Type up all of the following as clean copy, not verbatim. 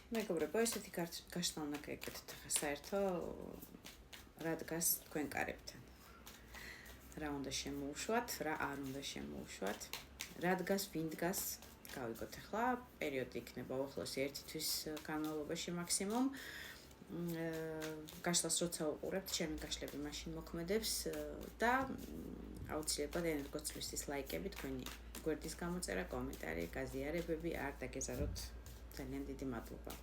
მეგობრებო, ესეთი გაშლა უნდა გაიგეთ ხა საერთო რა დგას თქვენ კარებთან. რა უნდა შემოუშვათ, რა არ უნდა შემოუშვათ, რა დგას, ვინ დგას, გავიგოთ ახლა, პერიოდი იქნება უახლოესი 1 თვის განმავლობაში მაქსიმუმ. გაშლას როცა უყურებთ, ჩემი გაშლები მაშინ მოქმედებს და აუცილებლად ენერგოცვლისთვის ლაიკები, თქვენი გვერდის გამოწერა, კომენტარი, გაზიარებები არ დაგეზაროთ. ძალიან დიდი მადლობა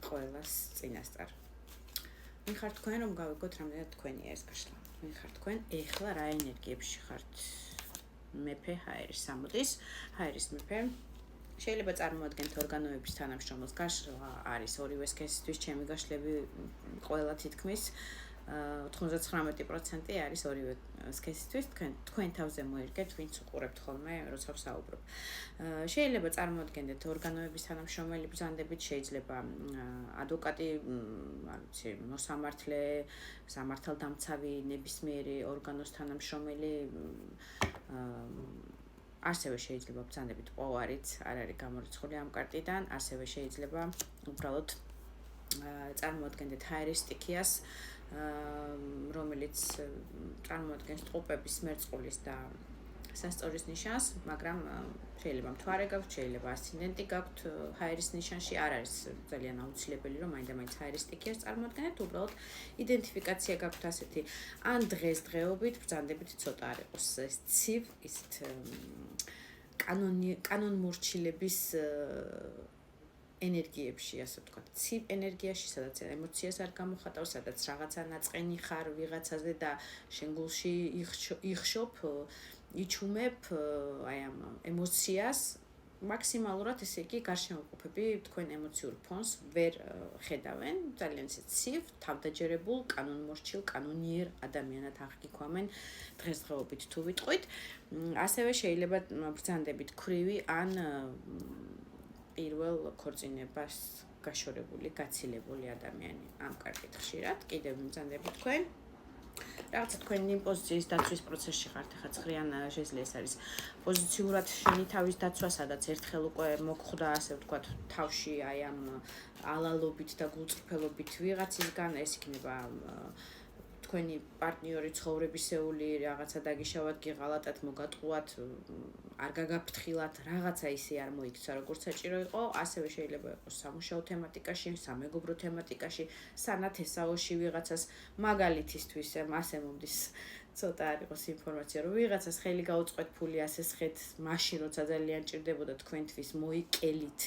ყველას წინასწარ. ვინ ხართ თქვენ, რომ გავიგოთ რამდენად თქვენია ეს გაშლა? ვინ ხართ თქვენ? ეხლა რა ენერგიებში ხართ? მეფე ჰაერის სამოდის. ჰაერის მეფე შეიძლება წარმოადგენთ ორგანოების თანამშრომელს. გაშლა არის ორივე სქესისთვის, ჩემი გაშლები ყველა თითქმის 99% არის ორივე სქესისთვის. თქვენ თავზე მოერგეთ, ვინც უყურებთ ხოლმე, როცა ვსაუბრობ. შეიძლება წარმოადგენდეთ ორგანოების თანამშრომელი ბრძანდებით, შეიძლება ადვოკატი, არ ვიცი, მოსამართლე, სამართალდამცავი, ნებისმიერი ორგანოს თანამშრომელი, ასევე შეიძლება ბრძანდებით პოვარიც, არ არის გამორიცხული ამ კარტიდან, ასევე შეიძლება უბრალოდ წარმოადგენდეთ ჰაერის სტიქიას, რომელიც წარმოადგენს ტყუპების, მერწყულის და სასწორის ნიშანს, მაგრამ შეიძლება მთვარე გაქვთ, შეიძლება ასცენდენტი გაქვთ ჰაერის ნიშანში, არ არის ძალიან აუცილებელი, რომ მაინდა-მაინც ჰაერის სტიქიას წარმოადგენთ, უბრალოდ იდენტიფიკაცია გაქვთ ასეთი, ან დღესდღეობით ბრძანდებით ცოტა არ იყოს ეს ცივ, ისეთ კანონმორჩილების ენერგიებში, ასე ვთქვათ, ცივ ენერგიაში, სადაც ემოციას არ გამოხატავს, სადაც რაღაცა ნაწყენი ხარ ვიღაცაზე და შენ გულში იხშობ, იჩუმებ აი ამ ემოციას, მაქსიმალურად ესე იგი გარშემოყოფები თქვენ ემოციურ ფონს ვერ ხედავენ, ძალიან ისე ცივ, თავდაჯერებულ, კანონმორჩილ, კანონიერ ადამიანად აღგიქვამენ დღესდღეობით თუ ვიტყვით. ასევე შეიძლება ბრძანდებით ქვრივი ან პირველ ქორწინებას გაშორებული, გაცილებული ადამიანი ამ კარტით ხშირად, კიდევ ბრძანდებით თქვენ. რაღაცა თქვენი პოზიციის დაცვის პროცესში ხართ, ახლა ცხრიან ჟეზლი ეს არის პოზიციურად შენი თავის დაცვა, სადაც ერთხელ უკვე მოგხვდა, ასე ვთქვათ, თავში აი ამ ალალობით და გულწრფელობით ვიღაცისგან, ეს იქნება თქვენი პარტნიორი ცხოვრებისეული, რაღაცა დაგიშავათ, გიღალატათ, მოგატყუათ, არ გაგაფრთხილათ, რაღაცა ისე არ მოიქცა, როგორც საჭირო იყო, ასევე შეიძლება იყოს სამუშაო თემატიკაში, სამეგობრო თემატიკაში, სანათესაოში ვიღაცას, მაგალითისთვის ასე მომდის, ცოტა არ იყოს ინფორმაცია, რომ ვიღაცას ხელი გაუწყვეთ, ფული ასესხეთ, მაშინ როცა ძალიან ჭირდებოდა თქვენთვის მოიკელით